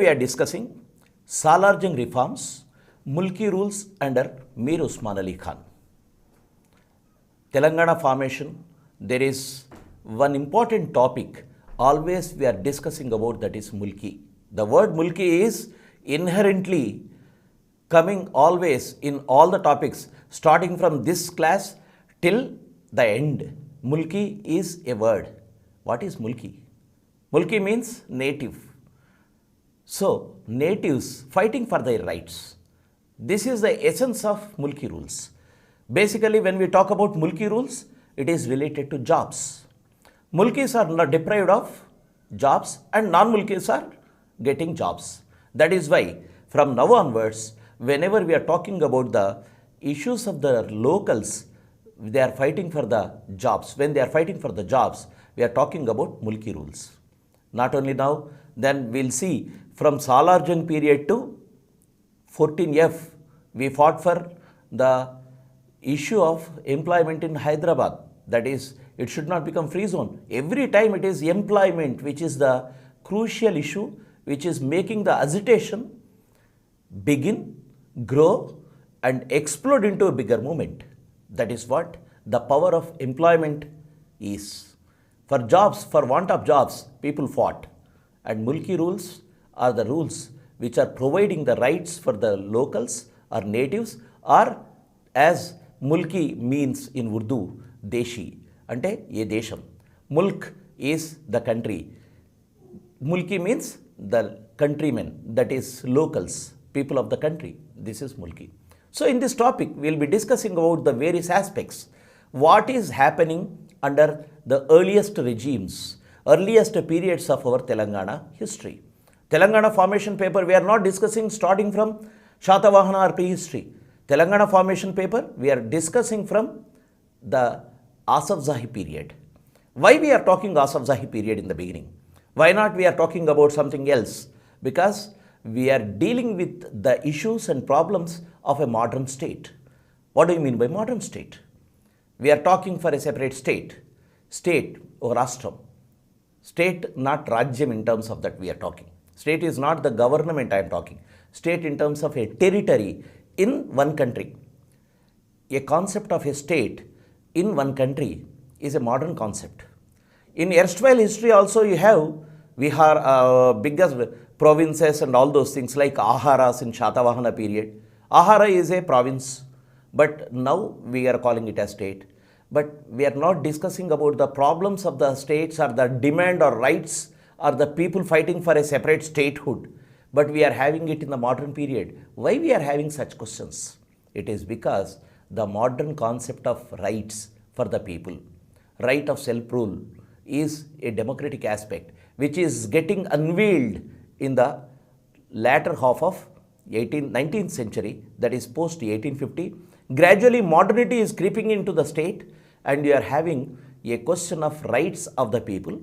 we are discussing SALARJUNG reforms, Mulki rules under MIR Osman Ali Khan. Telangana formation, there is one important topic always we are discussing about, that is Mulki. The word Mulki is inherently coming always in all the topics starting from this class till the end. Mulki is a word. What is Mulki? Mulki means native. So, natives fighting for their rights. This is the essence of Mulki rules. Basically, when we talk about Mulki rules, it is related to jobs. Mulkis are not deprived of jobs and non-Mulkis are getting jobs. That is why from now onwards, whenever we are talking about the issues of the locals, they are fighting for the jobs. When they are fighting for the jobs, we are talking about Mulki rules. Not only now, then we'll see from SALARJUNG period to 14F, we fought for the issue of employment in Hyderabad. That is, it should not become free zone. Every time it is employment which is the crucial issue, which is making the agitation begin, grow and explode into a bigger movement. That is what the power of employment is. For jobs, for want of jobs, people fought. And Mulki rules are the rules which are providing the rights for the locals or natives, or as Mulki means in Urdu, Deshi, ante ye desham. Mulk is the country. Mulki means the countrymen, that is locals, people of the country. This is Mulki. So in this topic, we will be discussing about the various aspects. What is happening under the earliest regimes, earliest periods of our Telangana history. Telangana formation paper, we are not discussing starting from Shatavahana or prehistory. Telangana formation paper, we are discussing from the Asafzahi period. Why we are talking Asafzahi period in the beginning? Why not we are talking about something else? Because we are dealing with the issues and problems of a modern state. What do you mean by modern state? We are talking for a separate state. State or Rashtra. State, not Rajyam in terms of that we are talking. State is not the government I am talking. State in terms of a territory in one country. A concept of a state in one country is a modern concept. In erstwhile history also you have Vihar, biggest provinces and all those things like Aharas in Shatavahana period. Ahara is a province, but now we are calling it a state. But we are not discussing about the problems of the states or the demand or rights or the people fighting for a separate statehood. But we are having it in the modern period. Why we are having such questions? It is because the modern concept of rights for the people, right of self-rule, is a democratic aspect which is getting unveiled in the latter half of 19th century, that is post 1850. Gradually modernity is creeping into the state and you are having a question of rights of the people,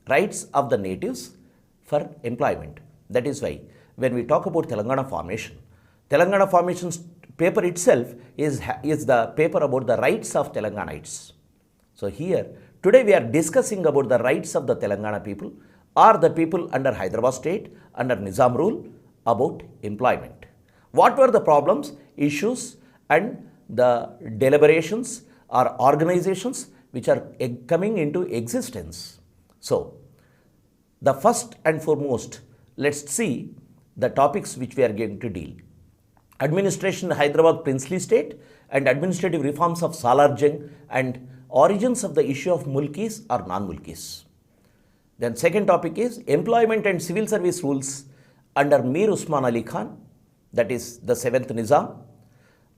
rights of the natives for employment. That is why when we talk about Telangana formation paper itself is the paper about the rights of Telanganites. So here, today we are discussing about the rights of the Telangana people or the people under Hyderabad state, under Nizam rule, about employment. What were the problems, issues and the deliberations or organizations which are coming into existence? So, the first and foremost, let's see the topics which we are going to deal. Administration in Hyderabad princely state and administrative reforms of SALARJUNG and origins of the issue of Mulkis or non-Mulkis. Then second topic is employment and civil service rules under MIR Osman Ali Khan, that is the 7th Nizam.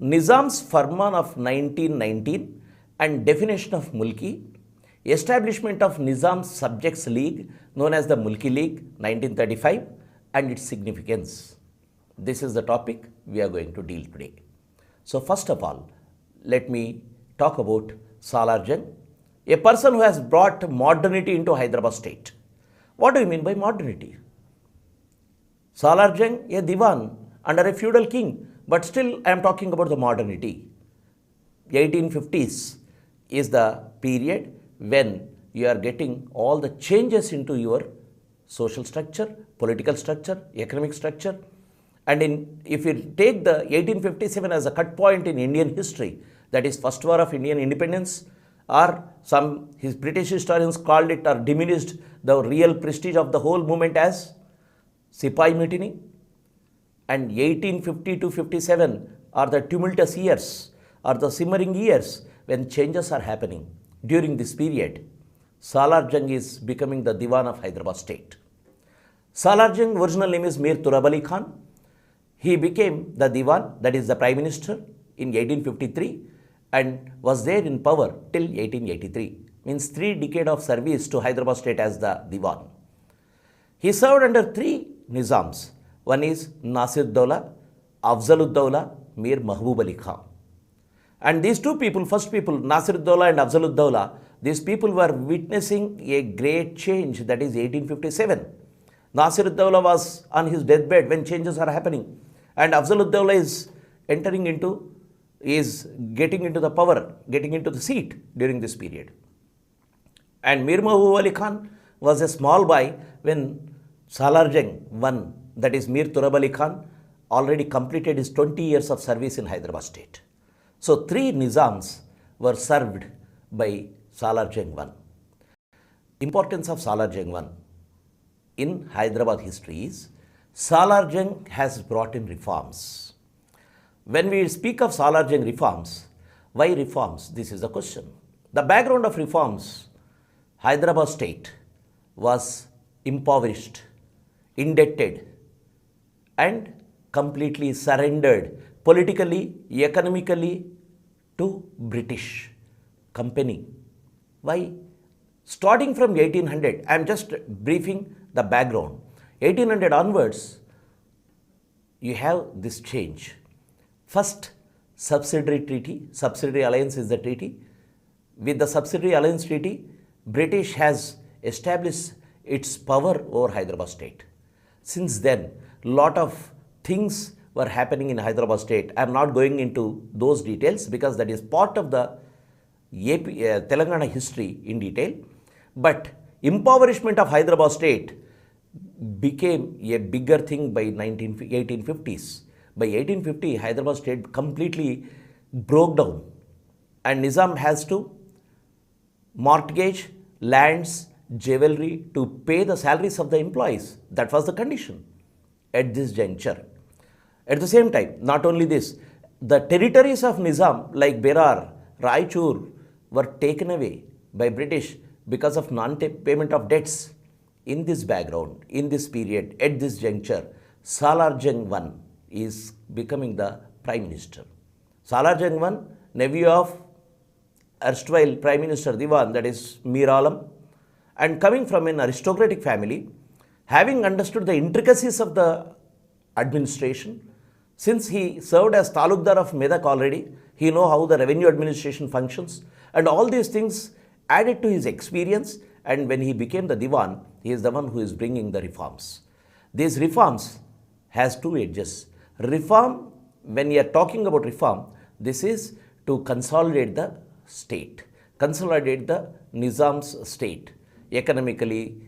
Nizam's Firman of 1919 and definition of Mulki, establishment of Nizam's Subjects League known as the Mulki League 1935 and its significance. This is the topic we are going to deal today. So first of all, let me talk about SALARJUNG, a person who has brought modernity into Hyderabad state. What do you mean by modernity? SALARJUNG, a diwan under a feudal king, but still I am talking about the modernity. 1850s is the period when you are getting all the changes into your social structure, political structure, economic structure. And if you take the 1857 as a cut point in Indian history, that is first war of Indian independence, or his British historians called it or diminished the real prestige of the whole movement as Sipai Mutiny. And 1850 to 57 are the tumultuous years or the simmering years when changes are happening. During this period, SALARJUNG is becoming the Diwan of Hyderabad state. SALARJUNG original name is Mir Turab Ali Khan. He became the Diwan, that is the Prime Minister, in 1853 and was there in power till 1883. Means 3 decades of service to Hyderabad state as the Diwan. He served under 3 Nizams. One is Nasir-ud-Dawla, Afzal-ud-Dawla, Mir Mahbub Ali Khan. And these 2 people, first people, Nasir-ud-Dawla and Afzal-ud-Dawla, these people were witnessing a great change, that is 1857. Nasir-ud-Dawla was on his deathbed when changes are happening, and Afzal-ud-Dawla is getting into the power, getting into the seat during this period. And Mir Mahbub Ali Khan was a small boy when SALARJUNG won, that is Mir Turab Ali Khan, already completed his 20 years of service in Hyderabad state. So 3 Nizams were served by SALARJUNG 1. Importance of SALARJUNG 1 in Hyderabad history is SALARJUNG has brought in reforms. When we speak of SALARJUNG reforms, why reforms? This is the question. The background of reforms, Hyderabad state was impoverished, indebted, and completely surrendered politically, economically to British company. Why? Starting from 1800, I am just briefing the background. 1800 onwards, you have this change. First, subsidiary alliance is the treaty. With the subsidiary alliance treaty, British has established its power over Hyderabad state. Since then, lot of things were happening in Hyderabad state. I am not going into those details because that is part of the Telangana history in detail. But impoverishment of Hyderabad state became a bigger thing by 1850s. By 1850, Hyderabad state completely broke down, and Nizam has to mortgage lands, jewelry to pay the salaries of the employees. That was the condition at this juncture. At the same time, not only this, the territories of Nizam like Berar, Raichur were taken away by British because of non-payment of debts. In this background, in this period, at this juncture, SALARJUNG 1 is becoming the Prime Minister. SALARJUNG 1, nephew of erstwhile Prime Minister Diwan, that is Mir Alam, and coming from an aristocratic family, having understood the intricacies of the administration, since he served as Talukdar of Medak already, he knows how the revenue administration functions, and all these things added to his experience, and when he became the Diwan, he is the one who is bringing the reforms. These reforms has 2 edges. Reform, when you are talking about reform, this is to consolidate the state, consolidate the Nizam's state, economically,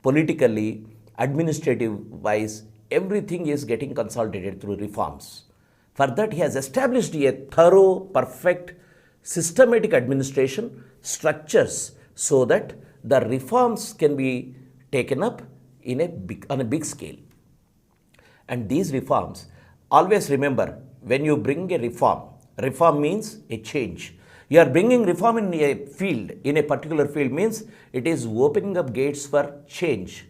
politically, administrative-wise, everything is getting consolidated through reforms. For that, he has established a thorough, perfect, systematic administration structures so that the reforms can be taken up on a big scale. And these reforms, always remember, when you bring a reform means a change. You are bringing reform in a field, in a particular field, means it is opening up gates for change.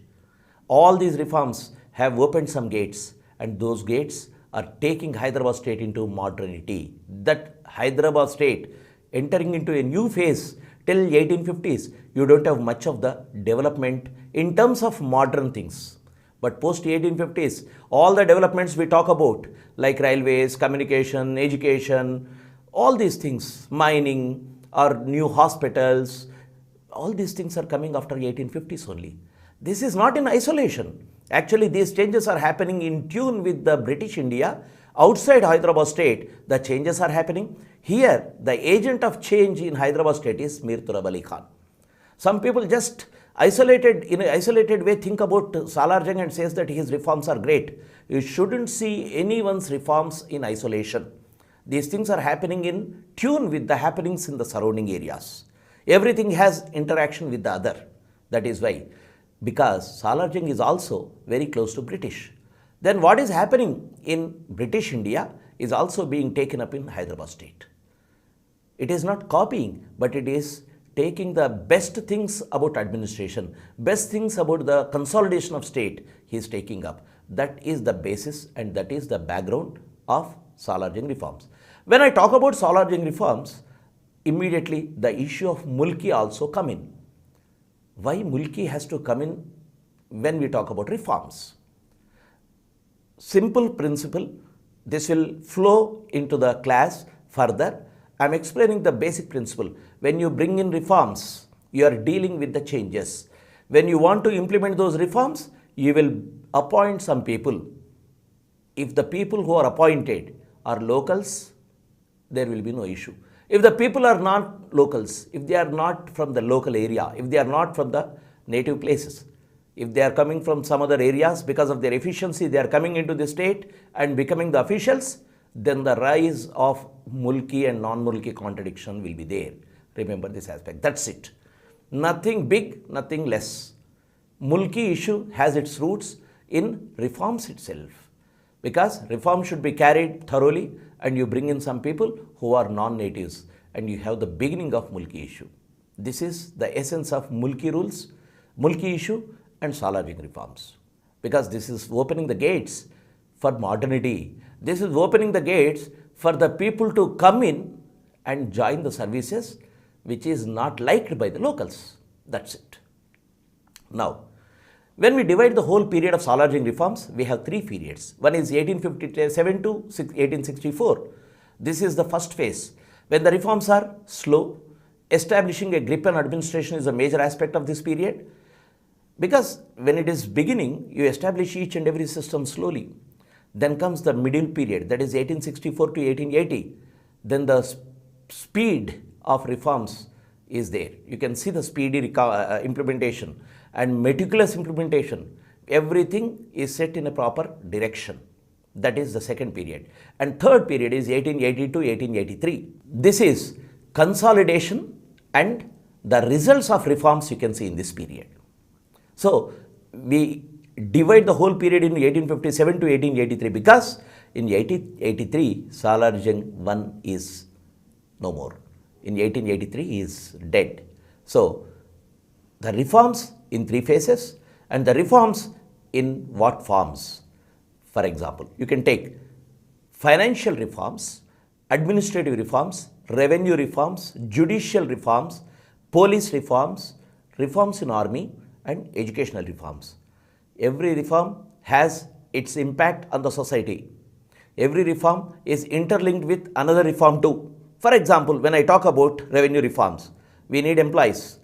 All these reforms have opened some gates, and those gates are taking Hyderabad state into modernity. That Hyderabad state entering into a new phase till 1850s, you don't have much of the development in terms of modern things. But post 1850s, all the developments we talk about, like railways, communication, education, all these things, mining or new hospitals, all these things are coming after 1850s only. This is not in isolation. Actually, these changes are happening in tune with the British India. Outside Hyderabad state, the changes are happening. Here, the agent of change in Hyderabad state is Mir Turab Ali Khan. Some people just In an isolated way, think about SALARJUNG and says that his reforms are great. You shouldn't see anyone's reforms in isolation. These things are happening in tune with the happenings in the surrounding areas. Everything has interaction with the other. That is why, because SALARJUNG is also very close to British. Then what is happening in British India is also being taken up in Hyderabad state. It is not copying, but it is taking the best things about administration, best things about the consolidation of state, he is taking up. That is the basis and that is the background of SALARJUNG reforms. When I talk about SALARJUNG reforms, immediately the issue of Mulki also come in. Why Mulki has to come in when we talk about reforms? Simple principle, this will flow into the class further. I am explaining the basic principle. When you bring in reforms, you are dealing with the changes. When you want to implement those reforms, you will appoint some people. If the people who are appointed are locals, there will be no issue. If the people are not locals, if they are not from the local area, if they are not from the native places, if they are coming from some other areas because of their efficiency, they are coming into the state and becoming the officials, then the rise of Mulki and non-Mulki contradiction will be there. Remember this aspect. That's it. Nothing big, nothing less. Mulki issue has its roots in reforms itself. Because reform should be carried thoroughly and you bring in some people who are non-natives and you have the beginning of Mulki issue. This is the essence of Mulki rules, Mulki issue and SALARJUNG reforms. Because this is opening the gates for modernity. This is opening the gates for the people to come in and join the services which is not liked by the locals. That's it. Now, when we divide the whole period of SALARJUNG reforms, we have three periods. One is 1857 to 1864. This is the first phase. When the reforms are slow, establishing a grip on administration is a major aspect of this period. Because when it is beginning, you establish each and every system slowly. Then comes the middle period, that is 1864 to 1880. Then the speed of reforms is there. You can see the speedy implementation and meticulous implementation. Everything is set in a proper direction. That is the second period. And third period is 1880 to 1883. This is consolidation and the results of reforms you can see in this period. So, we divide the whole period in 1857 to 1883 because in 1883 SALARJUNG 1 is no more. In 1883 he is dead. So, the reforms in three phases and the reforms in what forms? For example, you can take financial reforms, administrative reforms, revenue reforms, judicial reforms, police reforms, reforms in army and educational reforms. Every reform has its impact on the society. Every reform is interlinked with another reform too. For example, when I talk about revenue reforms, we need employees.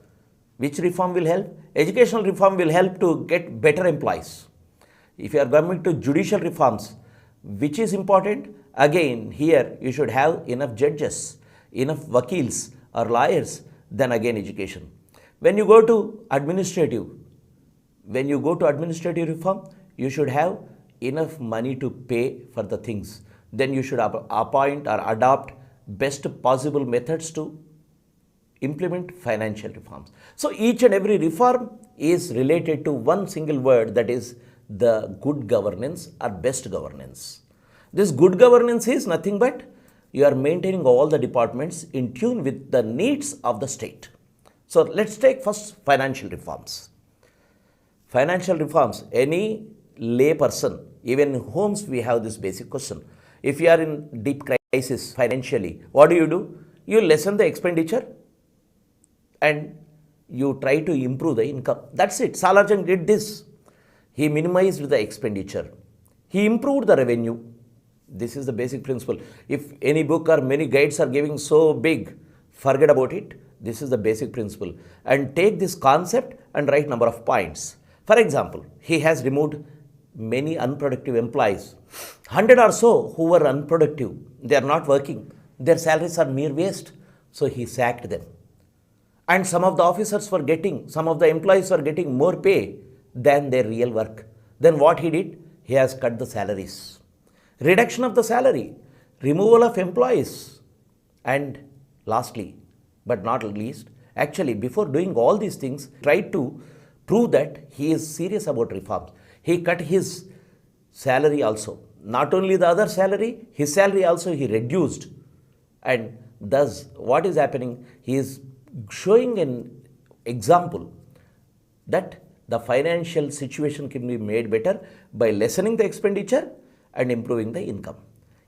Which reform will help? Educational reform will help to get better employees. If you are coming to judicial reforms, which is important? Again, here you should have enough judges, enough vakils or lawyers, then again education. When you go to administrative reform, you should have enough money to pay for the things. Then you should appoint or adopt best possible methods to implement financial reforms. So each and every reform is related to one single word, that is the good governance or best governance. This good governance is nothing but you are maintaining all the departments in tune with the needs of the state. So let's take first financial reforms. Financial reforms, any lay person, even in homes we have this basic question. If you are in deep crisis financially, what do? You lessen the expenditure and you try to improve the income. That's it. SALARJUNG did this. He minimized the expenditure. He improved the revenue. This is the basic principle. If any book or many guides are giving so big, forget about it. This is the basic principle. And take this concept and write number of points. For example, he has removed many unproductive employees. 100 or so who were unproductive. They are not working. Their salaries are mere waste. So he sacked them. And some of the officers were getting, some of the employees were getting more pay than their real work. Then what he did? He has cut the salaries. Reduction of the salary, removal of employees, and lastly, but not least, actually before doing all these things, tried to prove that he is serious about reforms. He cut his salary also. Not only the other salary, his salary also he reduced. And thus, what is happening? He is showing an example that the financial situation can be made better by lessening the expenditure and improving the income.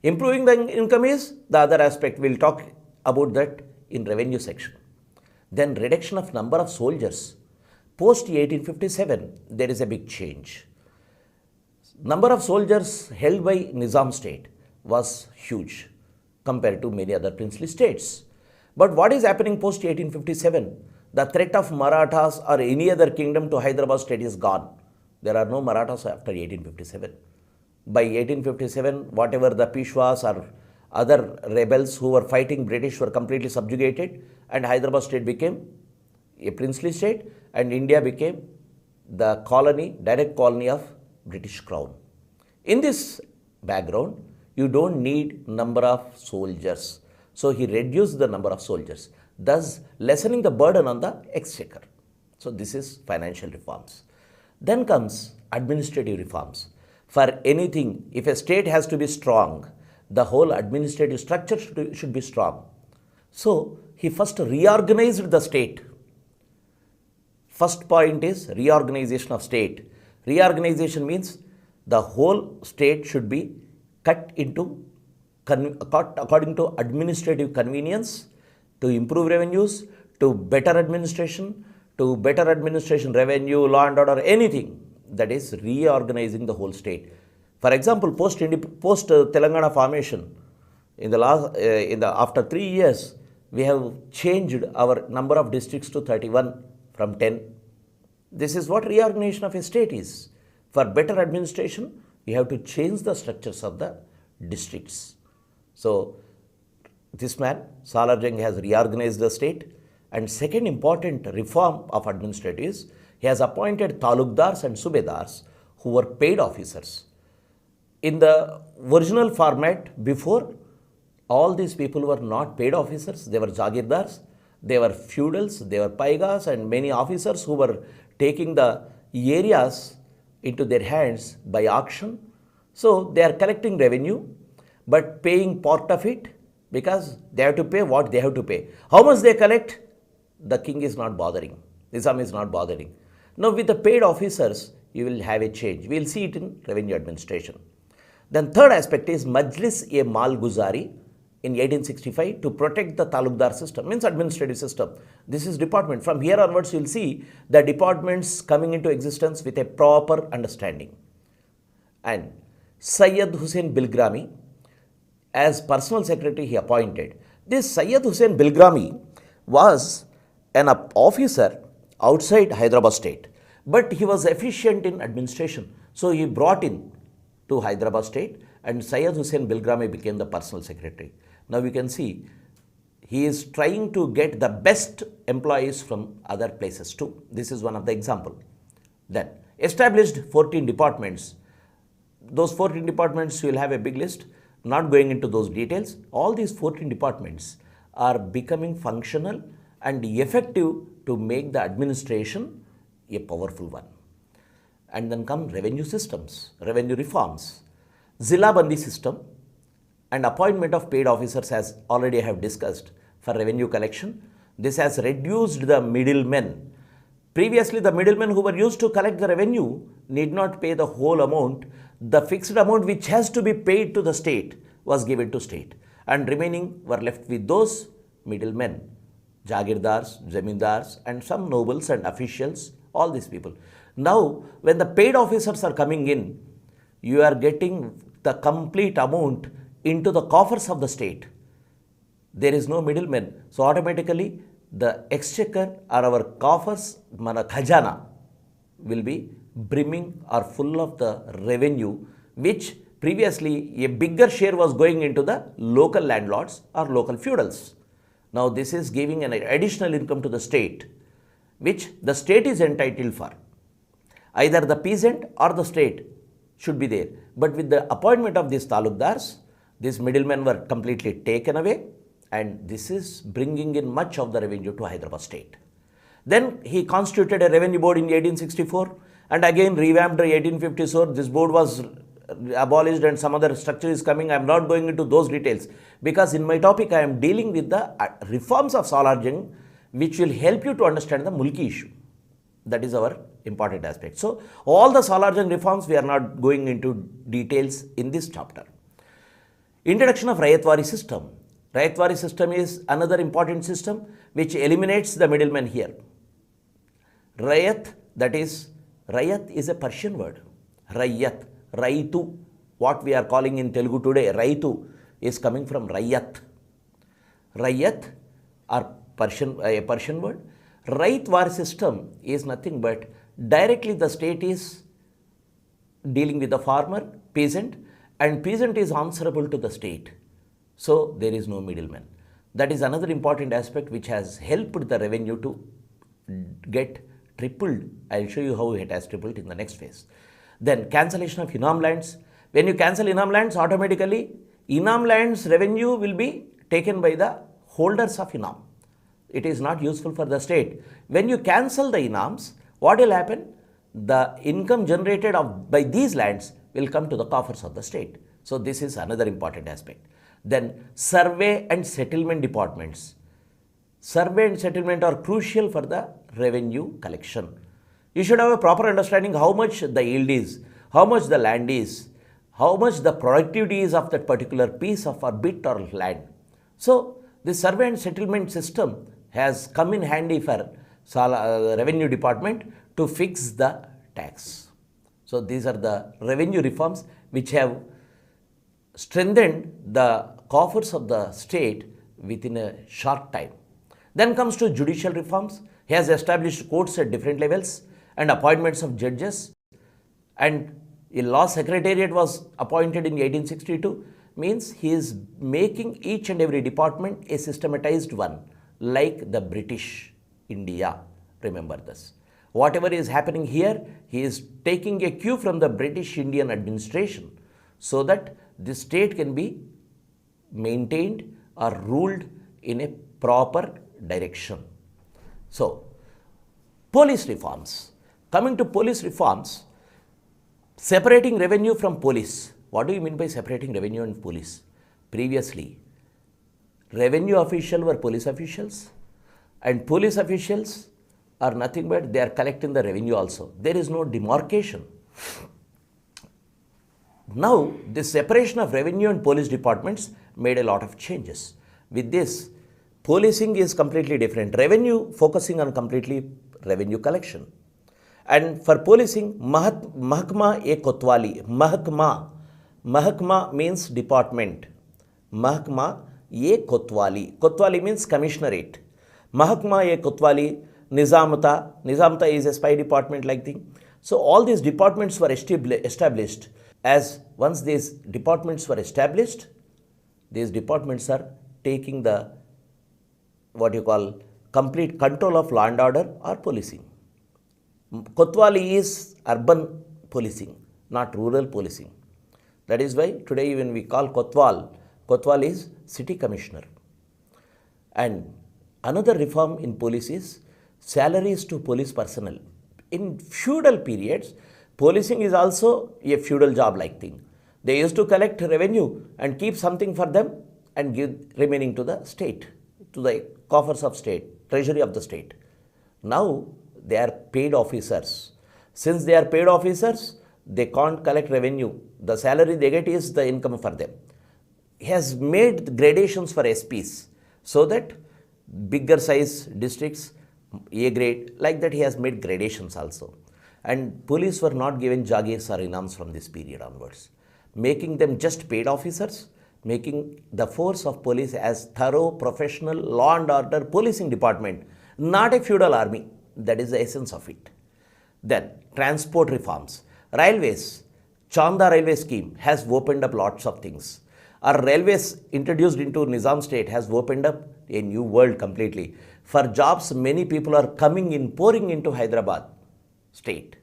Improving the income is the other aspect. We'll talk about that in revenue section. Then reduction of number of soldiers. Post 1857, there is a big change. Number of soldiers held by Nizam state was huge compared to many other princely states. But what is happening post 1857? The threat of Marathas or any other kingdom to Hyderabad state is gone. There are no Marathas after 1857. By 1857, whatever the Peshwas or other rebels who were fighting British were completely subjugated, and Hyderabad state became a princely state, and India became the colony, direct colony of British Crown. In this background, you don't need number of soldiers. So he reduced the number of soldiers, thus lessening the burden on the exchequer. So this is financial reforms. Then comes administrative reforms. For anything, if a state has to be strong, the whole administrative structure should be strong. So he first reorganized the state. First point is reorganization of state. Reorganization means the whole state should be cut into according to administrative convenience, to improve revenues, to better administration revenue, law and order, anything. That is reorganizing the whole state. For example, post Telangana formation, after 3 years, we have changed our number of districts to 31 from 10. This is what reorganization of a state is. For better administration, you have to change the structures of the districts. So this man, SALARJUNG, has reorganized the state. And second important reform of administrative is he has appointed talukdars and subedars who were paid officers. In the original format before, all these people were not paid officers. They were jagirdars, they were feudals, they were paigas, and many officers who were taking the areas into their hands by auction. So they are collecting revenue but paying part of it because they have to pay what they have to pay. How much they collect, the king is not bothering. Nizam is not bothering. Now with the paid officers, you will have a change. We will see it in revenue administration. Then third aspect is Majlis-e-Malguzari in 1865 to protect the talukdar system, means administrative system. This is department. From here onwards, you will see the departments coming into existence with a proper understanding. And Sayyid Hussain Bilgrami, as personal secretary, he appointed. This Sayyid Hussain Bilgrami was an officer outside Hyderabad state, but he was efficient in administration. So he brought in to Hyderabad state, and Sayyid Hussain Bilgrami became the personal secretary. Now we can see he is trying to get the best employees from other places too. This is one of the example. Then established 14 departments. Those 14 departments, you will have a big list. Not going into those details. All these 14 departments are becoming functional and effective to make the administration a powerful one. And then come revenue systems, revenue reforms, Zilla Bandi system, and appointment of paid officers, as already I have discussed, for revenue collection. This has reduced the middlemen. Previously, the middlemen who were used to collect the revenue need not pay the whole amount. The fixed amount which has to be paid to the state was given to state, and remaining were left with those middlemen, jagirdars, zamindars, and some nobles and officials, all these people. Now, when the paid officers are coming in, you are getting the complete amount into the coffers of the state. There is no middleman. So automatically the exchequer or our coffers, mana khajana, will be brimming or full of the revenue, which previously a bigger share was going into the local landlords or local feudals. Now this is giving an additional income to the state, which the state is entitled for. Either the peasant or the state should be there. But with the appointment of these talukdars, these middlemen were completely taken away, and this is bringing in much of the revenue to Hyderabad state. Then he constituted a revenue board in 1864 and again revamped in 1854. This board was abolished and some other structure is coming. I am not going into those details because in my topic I am dealing with the reforms of SALARJUNG, which will help you to understand the Mulki issue. That is our important aspect. So all the SALARJUNG reforms, we are not going into details in this chapter. Introduction of Rayatwari system. Rayatwari system is another important system which eliminates the middleman here. Rayat, that is, Rayat is a Persian word. Rayat, Raitu, what we are calling in Telugu today, Raitu, is coming from Rayat. Rayat are a Persian word. Rayatwari system is nothing but directly the state is dealing with the farmer, peasant, and peasant is answerable to the state. So there is no middleman. That is another important aspect which has helped the revenue to get tripled. I will show you how it has tripled in the next phase. Then cancellation of Inam lands. When you cancel Inam lands, automatically Inam lands revenue will be taken by the holders of Inam. It is not useful for the state. When you cancel the Inams, what will happen? The income generated by these lands will come to the coffers of the state. So this is another important aspect. Then survey and settlement departments. Survey and settlement are crucial for the revenue collection. You should have a proper understanding how much the yield is, how much the land is, how much the productivity is of that particular piece of or bit or land. So the survey and settlement system has come in handy for revenue department to fix the tax. So these are the revenue reforms which have strengthened the coffers of the state within a short time. Then comes to judicial reforms. He has established courts at different levels and appointments of judges, and a law secretariat was appointed in 1862. Means he is making each and every department a systematized one, like the British India. Remember this. Whatever is happening here, he is taking a cue from the British Indian administration so that the state can be maintained or ruled in a proper direction. So, police reforms. Coming to police reforms, separating revenue from police. What do you mean by separating revenue and police? Previously, revenue officials were police officials and police officials are nothing but they are collecting the revenue also. There is no demarcation. Now, this separation of revenue and police departments made a lot of changes. With this, policing is completely different. Revenue focusing on completely revenue collection. And for policing, Mahkama e Kotwali. Mahkama means department. Mahkama e Kotwali. Kotwali means commissionerate. Mahkama e Kotwali, Nizamta is a spy department like thing. So all these departments were established. As once these departments were established, these departments are taking the what you call complete control of law and order or policing. Kotwali is urban policing, not rural policing. That is why today when we call Kotwal is city commissioner. And another reform in police is salaries to police personnel. In feudal periods, policing is also a feudal job like thing. They used to collect revenue and keep something for them and give remaining to the state, to the coffers of state, treasury of the state. Now they are paid officers. Since they are paid officers, they can't collect revenue. The salary they get is the income for them. He has made gradations for SPs so that bigger size districts, A grade, like that he has made gradations also. And police were not given jagirs or inams from this period onwards, making them just paid officers, making the force of police as thorough, professional, law and order policing department, not a feudal army. That is the essence of it. Then, transport reforms. Railways, Chanda railway scheme has opened up lots of things. or railways introduced into Nizam state has opened up a new world completely. For jobs, many people are coming in, pouring into Hyderabad state.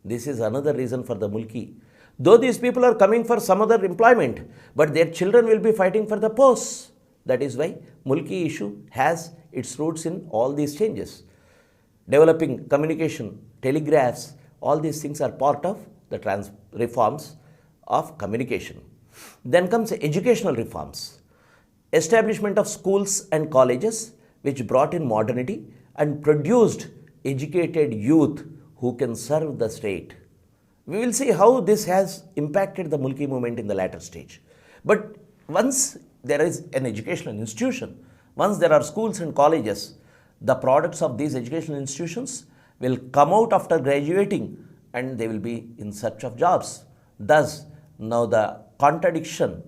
This is another reason for the Mulki. Though these people are coming for some other employment, but their children will be fighting for the posts. That is why Mulki issue has its roots in all these changes. Developing communication, telegraphs, all these things are part of the reforms of communication. Then comes educational reforms. Establishment of schools and colleges which brought in modernity and produced educated youth who can serve the state. We will see how this has impacted the Mulki movement in the latter stage. But once there is an educational institution, once there are schools and colleges, the products of these educational institutions will come out after graduating and they will be in search of jobs. Thus, now the contradiction,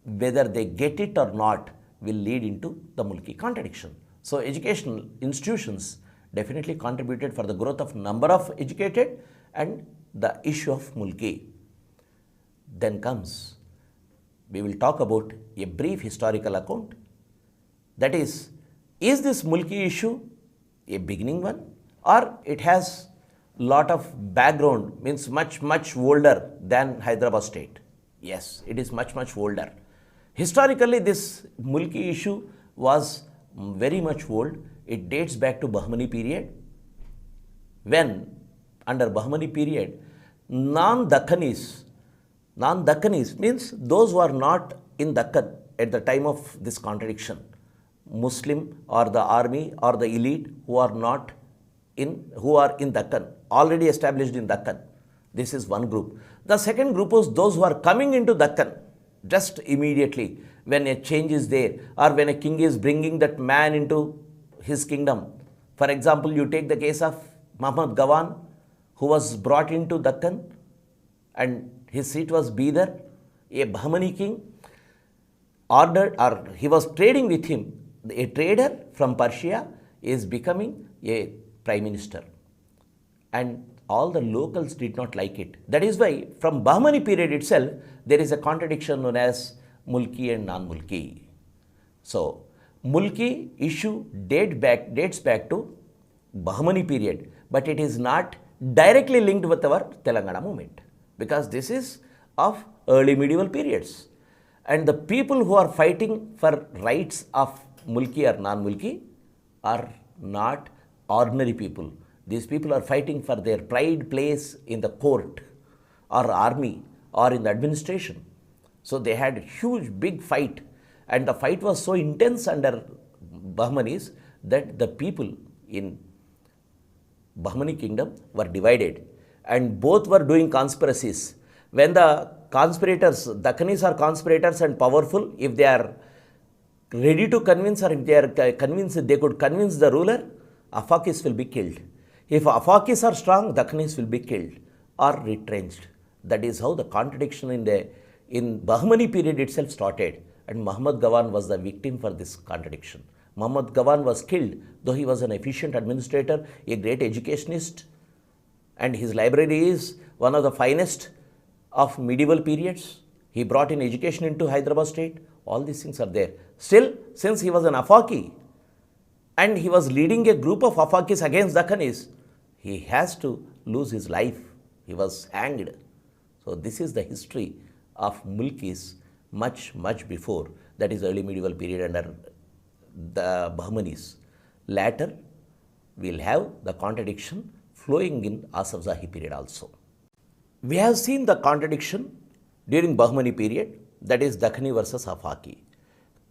whether they get it or not, will lead into the Mulki contradiction. So, educational institutions definitely contributed for the growth of number of educated and the issue of Mulki. Then comes, we will talk about a brief historical account. That is this Mulki issue a beginning one, or it has lot of background, means much older than Hyderabad state? Yes, it is much older. Historically, this Mulki issue was very much old. It dates back to Bahmani period, when under Bahmani period, non-Dakkanis means those who are not in Dakkan at the time of this contradiction, Muslim or the army or the elite who are in Dakkan, already established in Dakkan. This is one group. The second group was those who are coming into Dakkan just immediately when a change is there, or when a king is bringing that man into his kingdom. For example, you take the case of Muhammad Gawan, who was brought into Dakkan and his seat was Bidar. A Bahmani king ordered, or he was trading with him. A trader from Persia is becoming a prime minister, and all the locals did not like it. That is why from Bahmani period itself, there is a contradiction known as Mulki and non-Mulki. So, Mulki issue dates back to Bahmani period, but it is not directly linked with our Telangana movement, because this is of early medieval periods. And the people who are fighting for rights of Mulki or non-Mulki are not ordinary people. These people are fighting for their pride place in the court or army or in the administration. So they had a huge big fight, and the fight was so intense under Bahmanis that the people in Bahmani kingdom were divided, and both were doing conspiracies. When the conspirators, Dakkanis are conspirators and powerful, if they are ready to convince, or if they are convinced they could convince the ruler, Afakis will be killed. If Afakis are strong, Dakkanis will be killed or retrenched. That is how the contradiction in Bahmani period itself started, and Muhammad Gawan was the victim for this contradiction. Muhammad Gawan was killed, though he was an efficient administrator, a great educationist, and his library is one of the finest of medieval periods. He brought in education into Hyderabad state. All these things are there. Still, since he was an Afaki and he was leading a group of Afakis against Dakkanis, he has to lose his life. He was hanged. So this is the history of Mulkis much before, that is early medieval period under the Bahmanis. Later, we will have the contradiction flowing in Asafzahi period also. We have seen the contradiction during Bahmani period, that is Dakhani versus Afaki.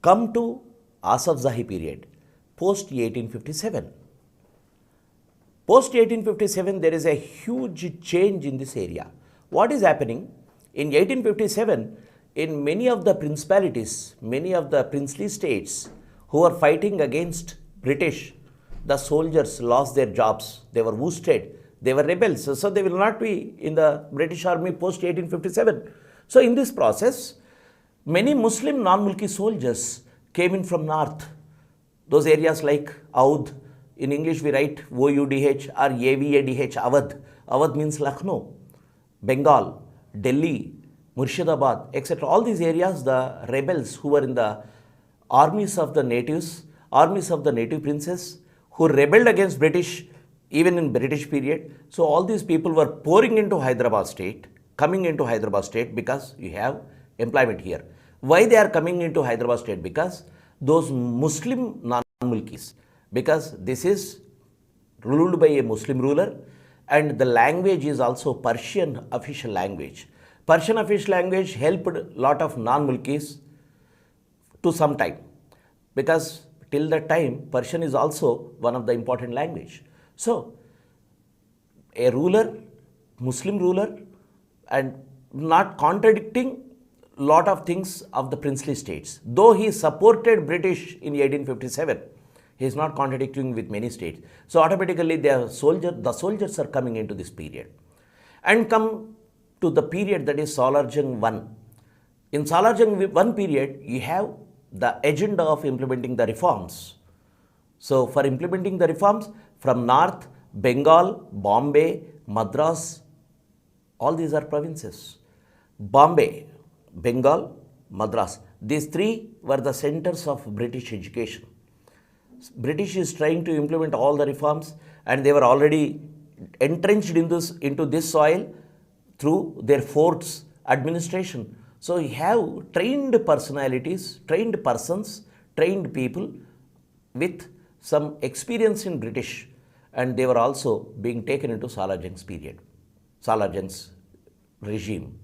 Come to Asafzahi period, post 1857. Post 1857, there is a huge change in this area. What is happening? In 1857, in many of the principalities, many of the princely states who were fighting against British, the soldiers lost their jobs. They were worsted. They were rebels. So they will not be in the British army post 1857. So in this process, many Muslim non-Mulki soldiers came in from north. Those areas like Audh, in English we write O-U-D-H or A-V-A-D-H, Awadh. Awadh means Lucknow, Bengal, Delhi, Murshidabad, etc. All these areas, the rebels who were in the armies of the natives, armies of the native princes, who rebelled against British, even in British period. So all these people were pouring into Hyderabad state, coming into Hyderabad state because you have employment here. Why they are coming into Hyderabad state? Because those Muslim non-mulkis, because this is ruled by a Muslim ruler and the language is also Persian official language. Persian official language helped lot of non-mulkis to some time, because till that time Persian is also one of the important language. So a ruler, Muslim ruler, and not contradicting lot of things of the princely states. Though he supported British in 1857, he is not contradicting with many states. So automatically the soldiers are coming into this period. And come to the period that is SALARJUNG 1. In SALARJUNG 1 period, you have the agenda of implementing the reforms. So for implementing the reforms from North, Bengal, Bombay, Madras, all these are provinces. Bombay, Bengal, Madras, these three were the centers of British education. British is trying to implement all the reforms and they were already entrenched into this soil through their forts administration. So you have trained personalities, trained persons, trained people with some experience in British, and they were also being taken into SALARJUNG's period, SALARJUNG's regime,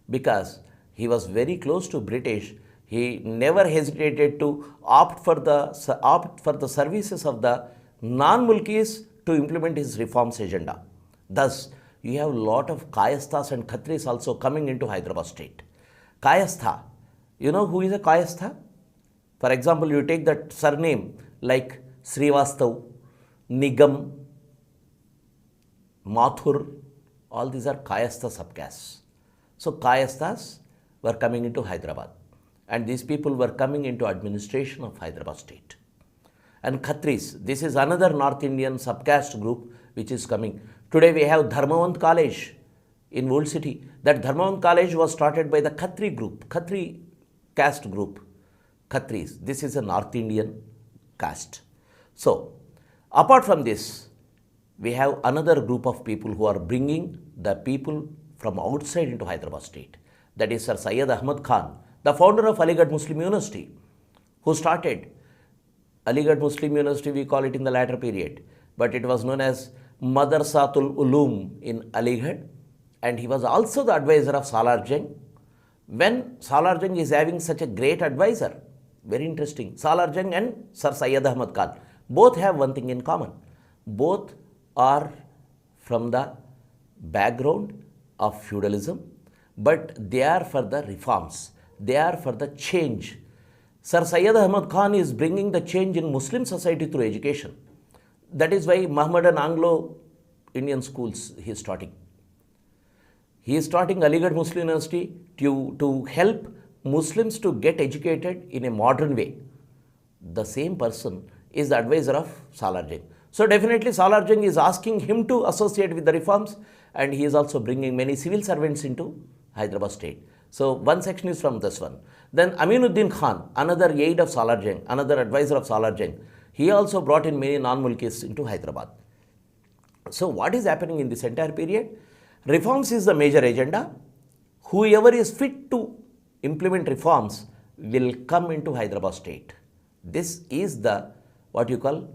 because he was very close to British. He never hesitated to opt for the services of the non-mulkis to implement his reforms agenda. Thus, you have a lot of Kayasthas and Khatris also coming into Hyderabad state. Kayastha, you know who is a Kayastha? For example, you take that surname like Srivastav, Nizam, Mathur, all these are Kayastha subcastes. So Kayasthas were coming into Hyderabad, and these people were coming into administration of Hyderabad state. And Khatris, this is another North Indian subcaste group which is coming. Today we have Dharmavant College in Old City. That Dharmavant College was started by the Khatri group, Khatri caste group, Khatris. This is a North Indian caste. So, apart from this, we have another group of people who are bringing the people from outside into Hyderabad state. That is Sir Syed Ahmad Khan, the founder of Aligarh Muslim University, who started Aligarh Muslim University, we call it in the latter period, but it was known as Madarsatul Uloom in Aligarh, and he was also the advisor of SALARJUNG. When SALARJUNG is having such a great advisor, very interesting, SALARJUNG and Sir Syed Ahmad Khan, both have one thing in common. Both are from the background of feudalism, but they are for the reforms. They are for the change. Sir Syed Ahmad Khan is bringing the change in Muslim society through education. That is why Mohammedan Anglo-Indian schools he is starting. He is starting Aligarh Muslim University to help Muslims to get educated in a modern way. The same person is the advisor of SALARJUNG. So definitely SALARJUNG is asking him to associate with the reforms, and he is also bringing many civil servants into Hyderabad state. So one section is from this one. Then Aminuddin Khan, another aide of SALARJUNG, another advisor of SALARJUNG, he also brought in many non-mulkis into Hyderabad. So what is happening in this entire period? Reforms is the major agenda. Whoever is fit to implement reforms will come into Hyderabad state. This is the what you call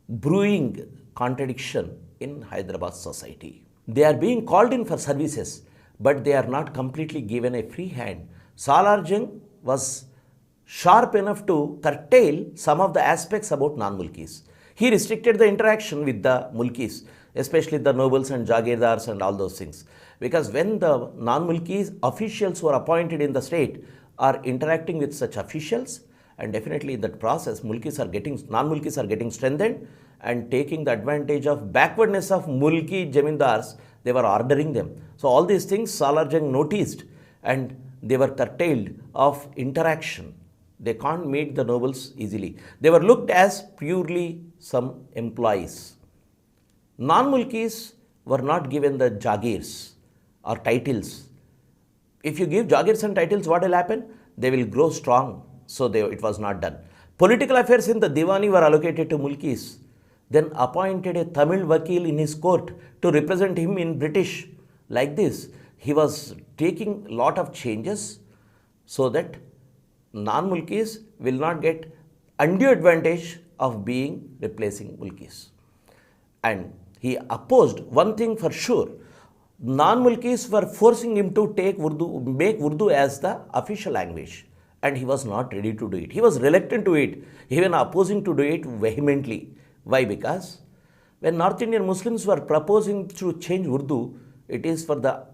brewing contradiction in Hyderabad society. They are being called in for services, but they are not completely given a free hand. SALARJUNG was sharp enough to curtail some of the aspects about non-mulkis. He restricted the interaction with the mulkis, especially the nobles and jagirdars and all those things. Because when the non-mulkis officials who are appointed in the state are interacting with such officials, and definitely in that process, non-mulkis are getting strengthened and taking the advantage of backwardness of mulki jamindars, they were ordering them. So all these things SALARJUNG noticed, and they were curtailed of interaction. They can't meet the nobles easily. They were looked as purely some employees. Non-mulkis were not given the jagirs or titles. If you give Jagirs and titles, what will happen? They will grow strong. So it was not done. Political affairs in the Diwani were allocated to Mulkis. Then appointed a Tamil Vakil in his court to represent him in British. Like this, he was taking lot of changes so that non-Mulkis will not get undue advantage of being replacing Mulkis. And he opposed one thing for sure. Non-Mulkis were forcing him to make Urdu as the official language. And he was not ready to do it. He was reluctant to it, even opposing to do it vehemently. Why? Because when North Indian Muslims were proposing to change Urdu, it is for the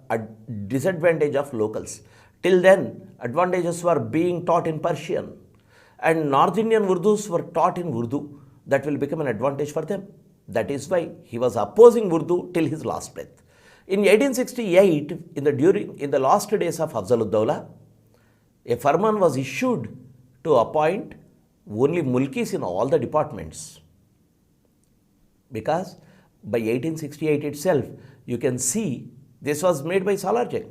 disadvantage of locals. Till then, advantages were being taught in Persian. And North Indian Urdus were taught in Urdu. That will become an advantage for them. That is why he was opposing Urdu till his last breath. In 1868, in the last days of Afzal-ud-Dawla, a Firman was issued to appoint only Mulkis in all the departments. Because by 1868 itself, you can see this was made by SALARJUNG.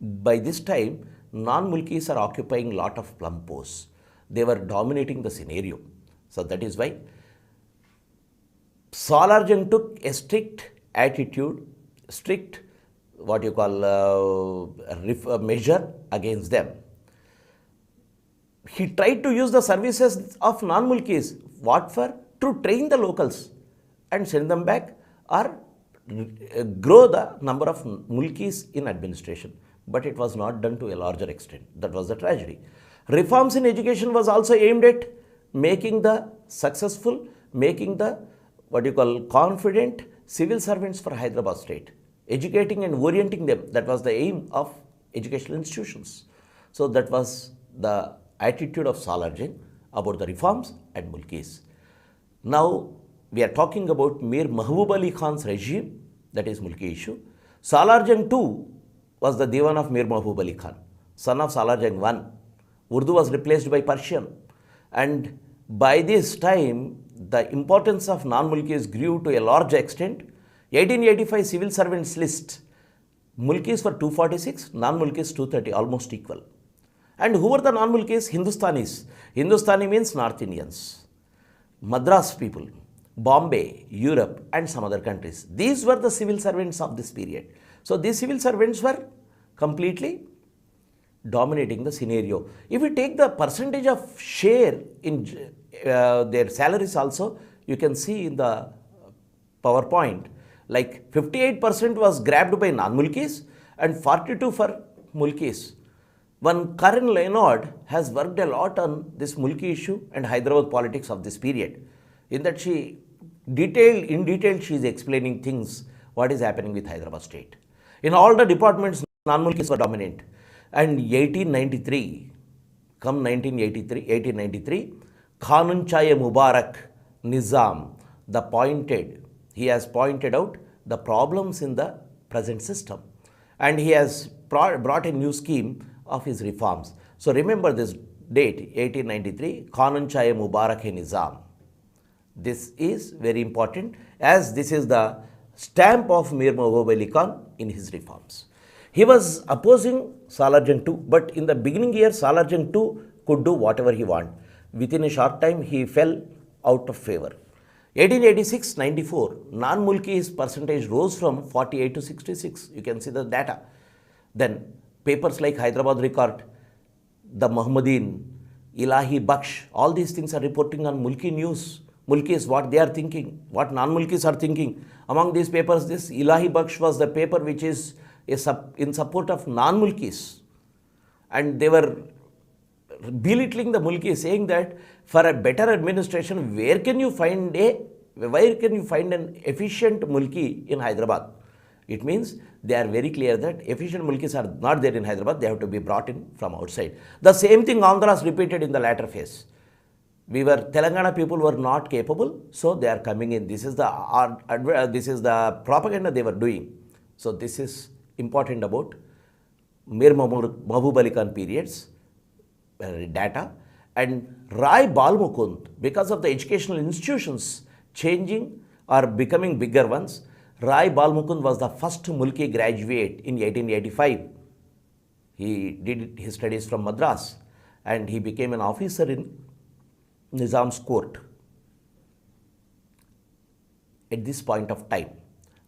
By this time, non-Mulkis are occupying lot of plum posts. They were dominating the scenario. So that is why SALARJUNG took a strict attitude, measure against them. He tried to use the services of non-Mulkis. What for? To train the locals and send them back or grow the number of Mulkis in administration. But it was not done to a larger extent. That was the tragedy. Reforms in education was also aimed at making the successful, making the confident civil servants for Hyderabad state, educating and orienting them. That was the aim of educational institutions. So that was the attitude of SALARJUNG about the reforms and Mulkis. Now we are talking about Mir Mahbub Ali Khan's regime, that is Mulki issue. SALARJUNG too was the Diwan of Mir Mahbub Ali Khan, son of SALARJUNG I. Urdu was replaced by Persian. And by this time, the importance of non-Mulkis grew to a large extent. 1885 civil servants list, Mulkis were 246, non-Mulkis 230, almost equal. And who were the non-Mulkis? Hindustanis. Hindustani means North Indians, Madras people, Bombay, Europe and some other countries. These were the civil servants of this period. So these civil servants were completely dominating the scenario. If we take the percentage of share in their salaries also, you can see in the PowerPoint, like 58% was grabbed by non-Mulkis and 42% for Mulkis. One Karen Leonard has worked a lot on this Mulki issue and Hyderabad politics of this period. In that in detail she is explaining things, what is happening with Hyderabad state. In all the departments, non-Mulkis were dominant. And 1893, come 1893, Khanun Chaye Mubarak Nizam, he has pointed out the problems in the present system. And he has brought a new scheme of his reforms. So remember this date, 1893, Khanun Chaye Mubarak Nizam. This is very important as this is the stamp of Mir Mahbub Ali Khan in his reforms. He was opposing SALARJUNG II, but in the beginning year, SALARJUNG II could do whatever he wanted. Within a short time, he fell out of favor. 1886-94, non-Mulki's percentage rose from 48 to 66. You can see the data. Then papers like Hyderabad Record, the Muhammadin, Ilahi Baksh, all these things are reporting on Mulki news. Mulkis, what they are thinking, what non-Mulkis are thinking. Among these papers, this Ilahi Baksh was the paper which is in support of non-Mulkis. And they were belittling the Mulkis, saying that for a better administration, where can you find an efficient Mulki in Hyderabad? It means they are very clear that efficient Mulkis are not there in Hyderabad, they have to be brought in from outside. The same thing Andhras repeated in the latter phase. Telangana people were not capable, so they are coming in. This is the propaganda they were doing. So this is important about Mir Mahbub Ali Khan periods data. And Rai Balmukund, because of the educational institutions changing or becoming bigger ones, Rai Balmukund was the first Mulki graduate in 1885. He did his studies from Madras and he became an officer in Nizam's court. At this point of time,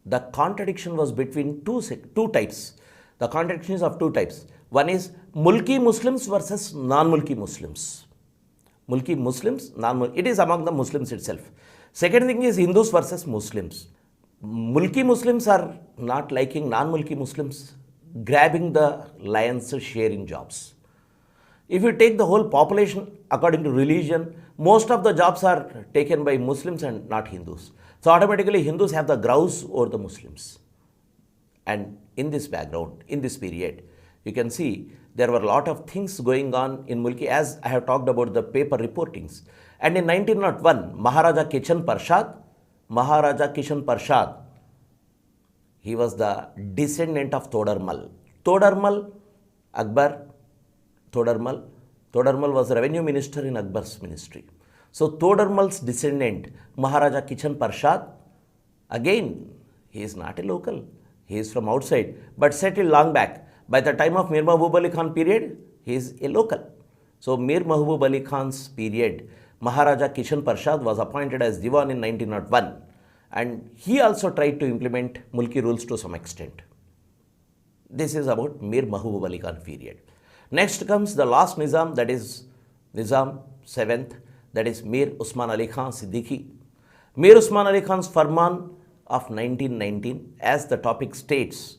the contradiction was between two types. The contradiction is of two types. One is Mulki Muslims versus non-Mulki Muslims. Mulki Muslims, non-Mulki, it is among the Muslims itself. Second thing is Hindus versus Muslims. Mulki Muslims are not liking non-Mulki Muslims grabbing the lion's share in jobs. If you take the whole population according to religion, most of the jobs are taken by Muslims and not Hindus. So automatically Hindus have the grouse over the Muslims. And in this background, in this period, you can see there were a lot of things going on in Mulki, as I have talked about the paper reportings. And in 1901, Maharaja Kishan Parshad, he was the descendant of Todarmal. Todarmal was the revenue minister in Akbar's ministry. So Todarmal's descendant, Maharaja Kishan Parshad, again, he is not a local. He is from outside, but settled long back. By the time of Mir Mahbub Ali Khan period, he is a local. So Mir Mahbub Ali Khan's period, Maharaja Kishan Parshad was appointed as Diwan in 1901. And he also tried to implement Mulki rules to some extent. This is about Mir Mahbub Ali Khan period. Next comes the last Nizam, that is Nizam 7th, that is Mir Osman Ali Khan Siddiqui. Mir Osman Ali Khan's Firman of 1919, as the topic states,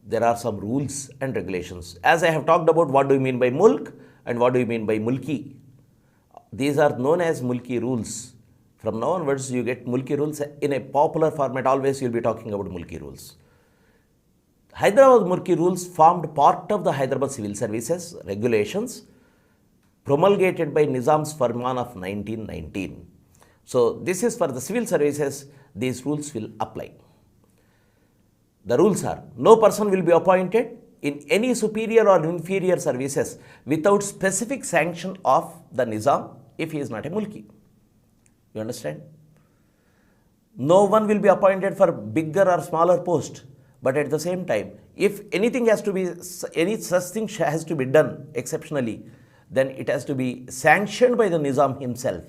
there are some rules and regulations. As I have talked about what do you mean by Mulk and what do you mean by Mulki. These are known as Mulki rules. From now onwards, you get Mulki rules in a popular format. Always you will be talking about Mulki rules. Hyderabad Mulki rules formed part of the Hyderabad Civil Services regulations promulgated by Nizam's Firman of 1919. So this is for the civil services, these rules will apply. The rules are, no person will be appointed in any superior or inferior services without specific sanction of the Nizam if he is not a Mulki. You understand? No one will be appointed for bigger or smaller post, but at the same time, if anything has to be, any such thing has to be done exceptionally, then it has to be sanctioned by the Nizam himself.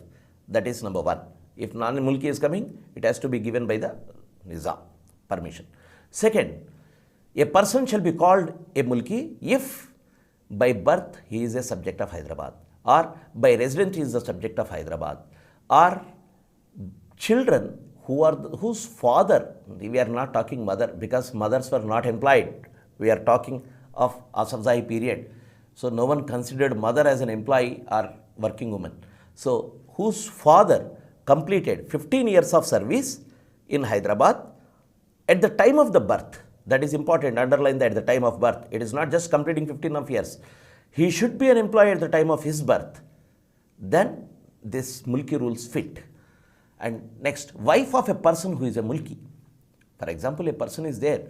That is number one. If non-Mulki is coming, it has to be given by the Nizam permission. Second, a person shall be called a Mulki if by birth he is a subject of Hyderabad, or by residence he is the subject of Hyderabad, or children whose father, we are not talking mother because mothers were not employed. We are talking of Asafzai period. So no one considered mother as an employee or working woman. So whose father completed 15 years of service in Hyderabad at the time of the birth. That is important, underline that, at the time of birth. It is not just completing 15 of years. He should be an employee at the time of his birth. Then this Mulki rules fit. And next, wife of a person who is a Mulki. For example, a person is there.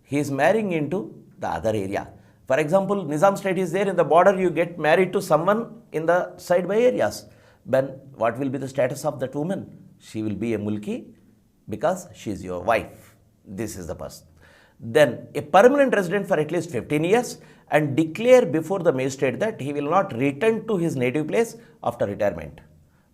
He is marrying into the other area. For example, Nizam state is there, in the border you get married to someone in the side by areas. Then what will be the status of that woman? She will be a Mulki because she is your wife. This is the person. Then a permanent resident for at least 15 years and declare before the magistrate that he will not return to his native place after retirement.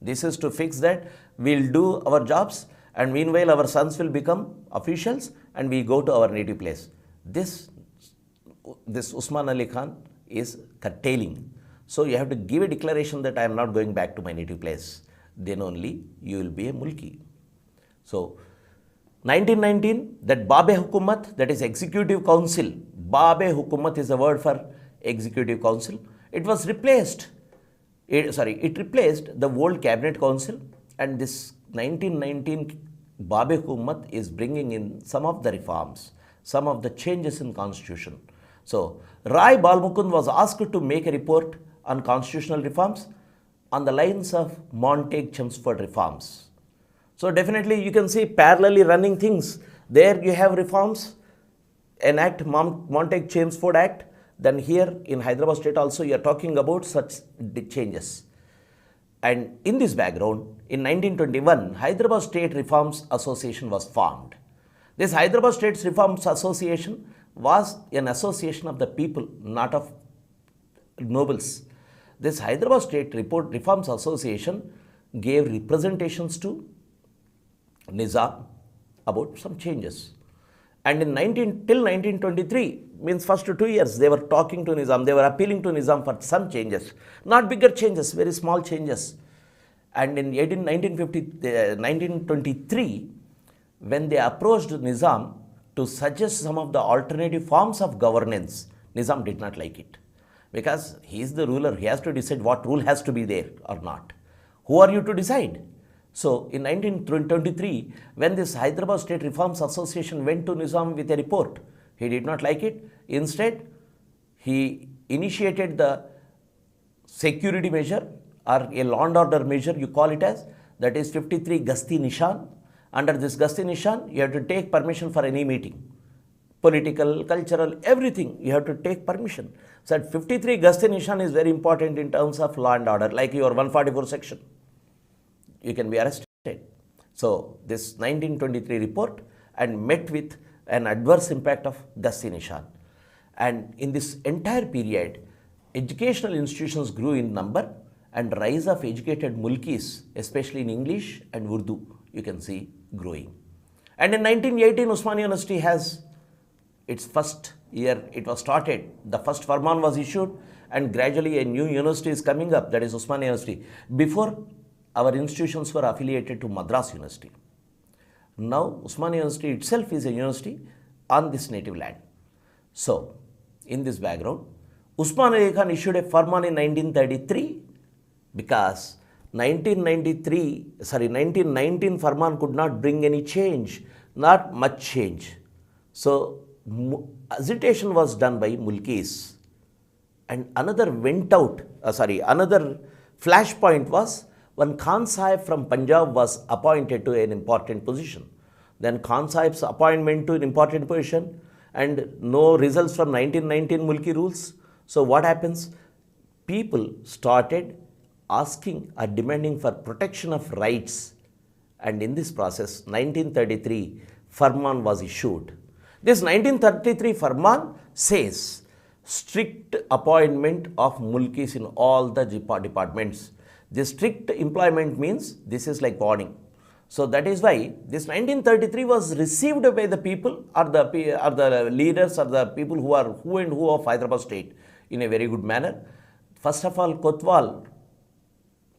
This is to fix that we will do our jobs and meanwhile our sons will become officials and we go to our native place. This Osman Ali Khan is curtailing. So you have to give a declaration that I am not going back to my native place. Then only you will be a Mulki. So 1919, that Babe Hukumat, that is Executive Council. Babe Hukumat is a word for Executive Council. It was replaced. It replaced the old Cabinet Council, and this 1919 Babe Hukumat is bringing in some of the reforms, some of the changes in Constitution. So Rai Balmukund was asked to make a report on constitutional reforms on the lines of Montague-Chelmsford reforms. So definitely you can see parallelly running things. There you have reforms, enact Montague-Chelmsford Act. Then here in Hyderabad state also you are talking about such changes. And in this background, in 1921, Hyderabad State Reforms Association was formed. This Hyderabad State Reforms Association was an association of the people, not of nobles. This Hyderabad State Reforms Association gave representations to Nizam about some changes. And till 1923, means first 2 years, they were talking to Nizam, they were appealing to Nizam for some changes, not bigger changes, very small changes. And in 1923, when they approached Nizam to suggest some of the alternative forms of governance, Nizam did not like it. Because he is the ruler, he has to decide what rule has to be there or not. Who are you to decide? So, in 1923, when this Hyderabad State Reforms Association went to Nizam with a report, he did not like it. Instead, he initiated the security measure or a law and order measure, you call it as, that is 53 Gasti Nishan. Under this Gasti Nishan, you have to take permission for any meeting. Political, cultural, everything, you have to take permission. So, at 53 Gasti Nishan is very important in terms of law and order, like your 144 section. You can be arrested. So, this 1923 report and met with an adverse impact of Gasti Nishan. And in this entire period, educational institutions grew in number and rise of educated mulkis, especially in English and Urdu, you can see growing. And in 1918, Osmania University has its first year, it was started. The first Firman was issued and gradually a new university is coming up, that is Osmania University. Before, our institutions were affiliated to Madras University. Now, Osmania University itself is a university on this native land. So, in this background, Usman Ali Khan issued a Firman in 1933 because 1919 Firman could not bring any change, not much change. So, agitation was done by Mulkis. And another flashpoint was when Khan Sahib from Punjab was appointed to an important position. Then Khan Sahib's appointment to an important position and no results from 1919 Mulki rules. So what happens? People started asking or demanding for protection of rights. And in this process, 1933 Firman was issued. This 1933 Firman says strict appointment of Mulkis in all the departments. This strict employment means this is like warning. So that is why this 1933 was received by the people or the leaders or the people who are who and who of Hyderabad state in a very good manner. First of all, Kotwal,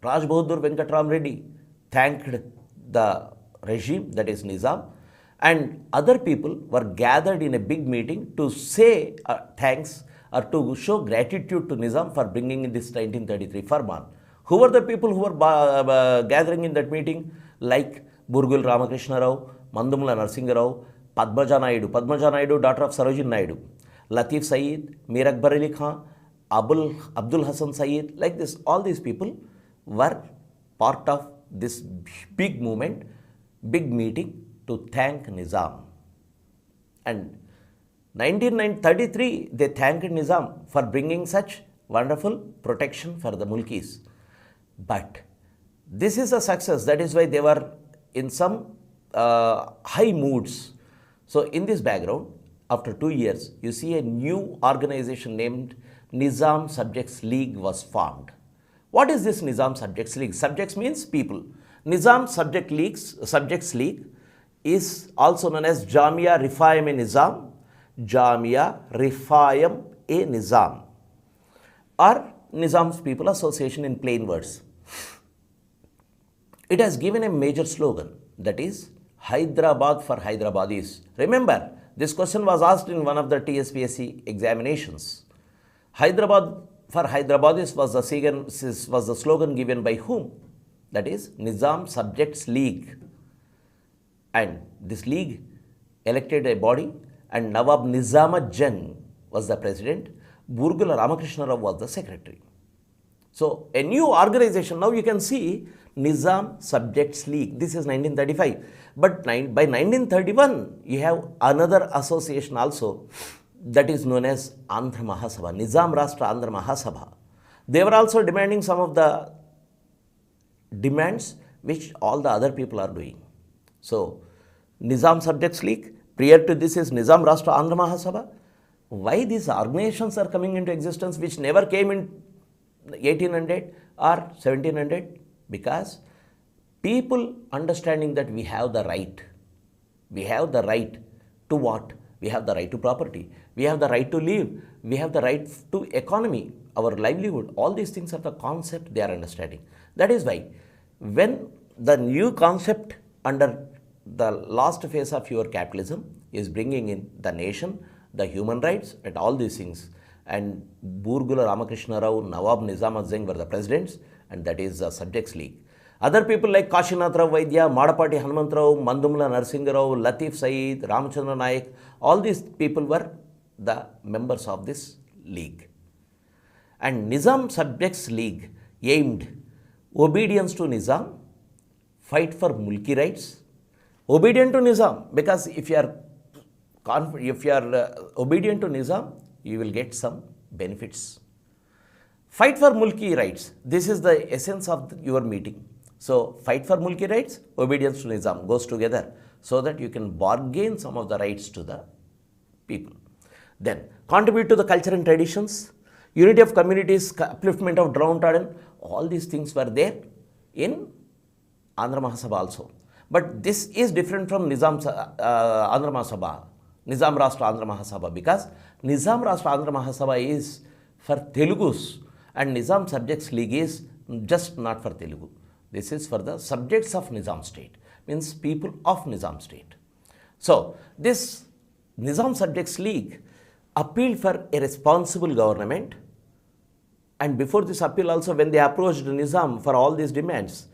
Raj Bahadur Venkatram Reddy thanked the regime, that is Nizam, and other people were gathered in a big meeting to say thanks or to show gratitude to Nizam for bringing in this 1933 Firman. Who were the people who were gathering in that meeting? Like Burgul Ramakrishna Rao, Mandumla Narsinga Rao, Padmaja Naidu, daughter of Sarojin Naidu, Latif Saeed, Mir Akbar Ali Khan, Abdul Hassan Saeed, like this, all these people were part of this big movement, big meeting to thank Nizam. And 1933, they thanked Nizam for bringing such wonderful protection for the Mulkis. But this is a success, that is why they were in some high moods. So in this background, after 2 years, you see a new organization named Nizam Subjects League was formed. What is this Nizam Subjects League? Subjects means people. Nizam Subjects League is also known as Jamia Rifayam-e-Nizam, Jamia Rifayam-e-Nizam, or Nizam's People Association in plain words. It has given a major slogan, that is Hyderabad for Hyderabadis. Remember, this question was asked in one of the TSPSC examinations. Hyderabad for Hyderabadis was the slogan given by whom? That is Nizam Subjects League. And this league elected a body and Nawab Nizam Jung was the president, Burgul Ramakrishna Rao was the secretary. So a new organization, now you can see Nizam Subjects League, this is 1935. But by 1931, you have another association also that is known as Andhra Mahasabha, Nizam Rashtra Andhra Mahasabha. They were also demanding some of the demands which all the other people are doing. So, Nizam Subjects League, prior to this is Nizam Rashtra Andhra Mahasabha. Why these organizations are coming into existence which never came in 1800 or 1700? Because people understanding that we have the right. We have the right to what? We have the right to property. We have the right to live. We have the right to economy, our livelihood. All these things are the concept they are understanding. That is why when the new concept under the last phase of your capitalism is bringing in the nation, the human rights and all these things, and Burgula Ramakrishna Rao, Nawab Nizam Jung were the presidents, and that is the Subjects League. Other people like Kashinath Rao Vaidya, Madapati Hanumantrao, Mandumla Narsingarao, Latif Saeed, Ramchandra Naik, all these people were the members of this league. And Nizam Subjects League aimed obedience to Nizam, fight for Mulki rights, obedient to Nizam, because if you are obedient to Nizam, you will get some benefits. Fight for Mulki rights. This is the essence of your meeting. So, fight for Mulki rights, obedience to Nizam goes together so that you can bargain some of the rights to the people. Then, contribute to the culture and traditions, unity of communities, upliftment of downtrodden, all these things were there in Andhra Mahasabha also. But this is different from Nizam Andhra Mahasabha, Nizam Rashtra Andhra Mahasabha, because Nizam Rashtra Andhra Mahasabha is for Telugus and Nizam Subjects League is just not for Telugu. This is for the subjects of Nizam state, means people of Nizam state. So, this Nizam Subjects League appealed for a responsible government, and before this appeal also, when they approached Nizam for all these demands,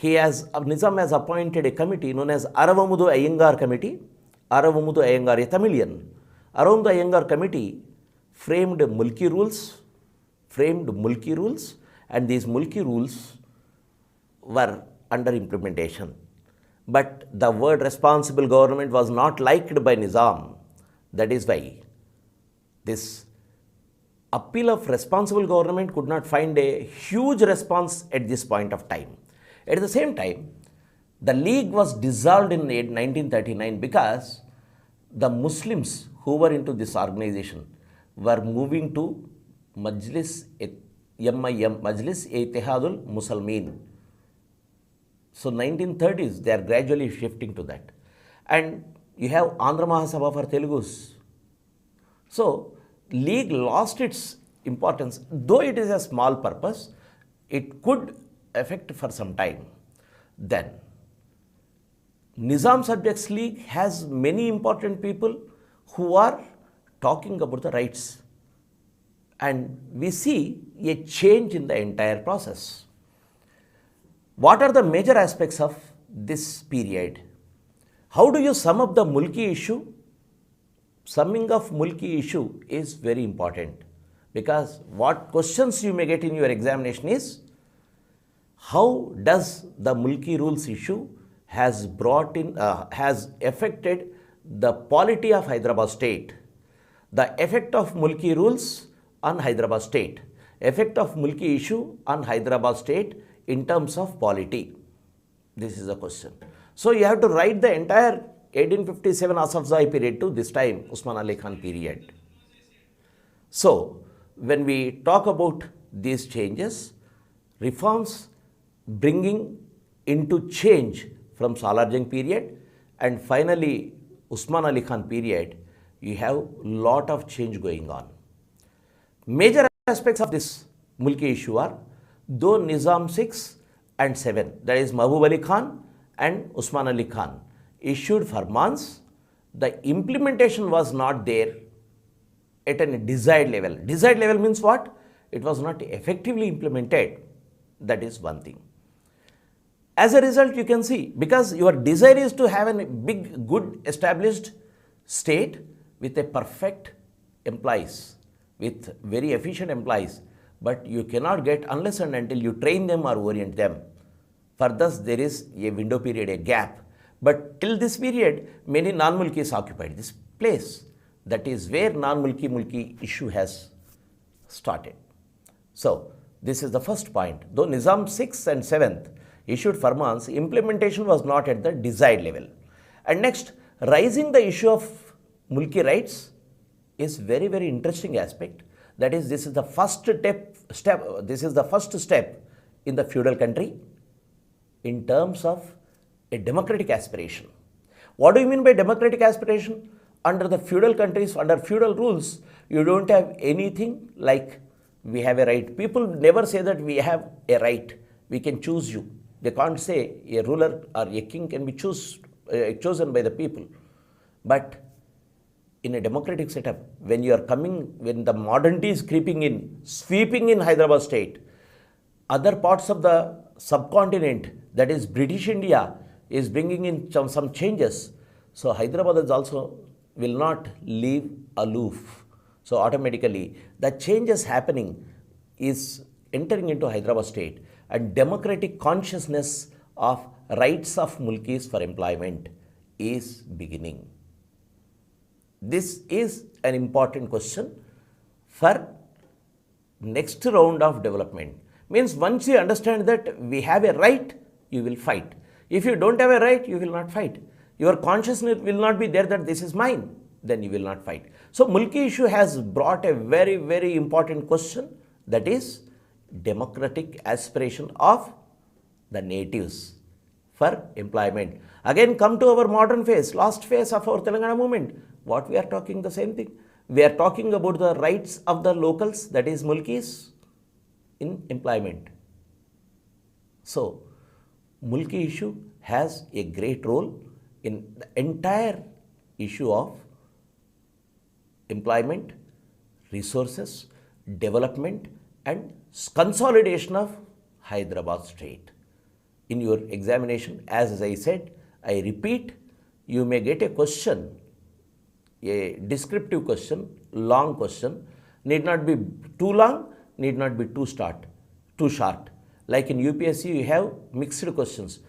Nizam has appointed a committee known as Aravamudu Iyengar Committee. Aravamudu Iyengar, a Tamilian. Aravamudu Iyengar Committee framed Mulki rules, and these Mulki rules were under implementation. But the word responsible government was not liked by Nizam. That is why this appeal of responsible government could not find a huge response at this point of time. At the same time, the league was dissolved in 1939 because the Muslims who were into this organization were moving to Majlis MIM, Majlis Ittihadul Muslimin. So 1930s, they are gradually shifting to that. And you have Andhra Mahasabha for Telugus. So, league lost its importance. Though it is a small purpose, it could affect for some time. Then, Nizam Subjects League has many important people who are talking about the rights. And we see a change in the entire process. What are the major aspects of this period? How do you sum up the Mulki issue? Summing of Mulki issue is very important, because what questions you may get in your examination is, how does the Mulki rules issue has affected the polity of Hyderabad state, the effect of Mulki rules on Hyderabad state, effect of Mulki issue on Hyderabad state in terms of polity. This is the question. So, you have to write the entire 1857 Asafzai period to this time Usman Ali Khan period. So, when we talk about these changes, reforms bringing into change from SALARJUNG period and finally Usman Ali Khan period, you have lot of change going on. Major aspects of this Mulki issue are, though Nizam 6 and 7, that is Mahbub Ali Khan and Usman Ali Khan, issued Firmans, the implementation was not there at a desired level. Desired level means what? It was not effectively implemented. That is one thing. As a result, you can see, because your desire is to have a big, good established state with a perfect employees, with very efficient employees, but you cannot get unless and until you train them or orient them. For thus, there is a window period, a gap. But till this period, many non-Mulkis occupied this place. That is where non-Mulki issue has started. So, this is the first point. Though Nizam 6th and 7th issued firmans, implementation was not at the desired level. And next, raising the issue of mulki rights is very, very interesting aspect. That is, this is the first step in the feudal country in terms of a democratic aspiration. What do you mean by democratic aspiration? Under the feudal countries, under feudal rules, you don't have anything like we have a right. People never say that we have a right, we can choose you. They can't say a ruler or a king can be chosen by the people. But in a democratic setup, when you are coming, when the modernity is creeping in, sweeping in Hyderabad state, other parts of the subcontinent, that is British India, is bringing in some changes. So Hyderabad is also will not leave aloof. So automatically the changes happening is entering into Hyderabad state, and democratic consciousness of rights of mulkis for employment is beginning. This is an important question for next round of development. Means once you understand that we have a right, you will fight. If you don't have a right, you will not fight. Your consciousness will not be there that this is mine, then you will not fight. So mulki issue has brought a very, very important question, that is democratic aspiration of the natives for employment. Again, come to our modern phase, last phase of our Telangana movement. What we are talking, the same thing. We are talking about the rights of the locals, that is mulkis, in employment. So mulki issue has a great role in the entire issue of employment, resources, development and consolidation of Hyderabad state. In your examination, as I said, I repeat, you may get a question, a descriptive question, long question, need not be too long, need not be too short. Like in UPSC, you have mixed questions,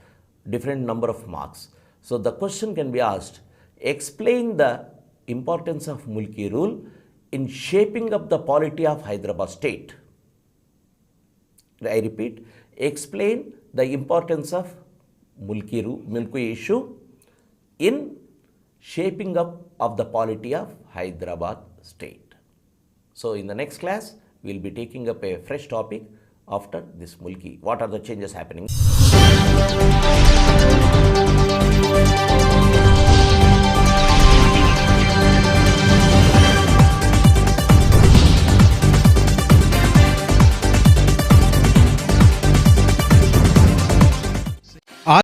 different number of marks. So the question can be asked, explain the importance of mulki rule in shaping up the polity of Hyderabad state. I repeat, explain the importance of mulki issue in shaping up of the polity of Hyderabad state. So in the next class, we will be taking up a fresh topic after this mulki. What are the changes happening?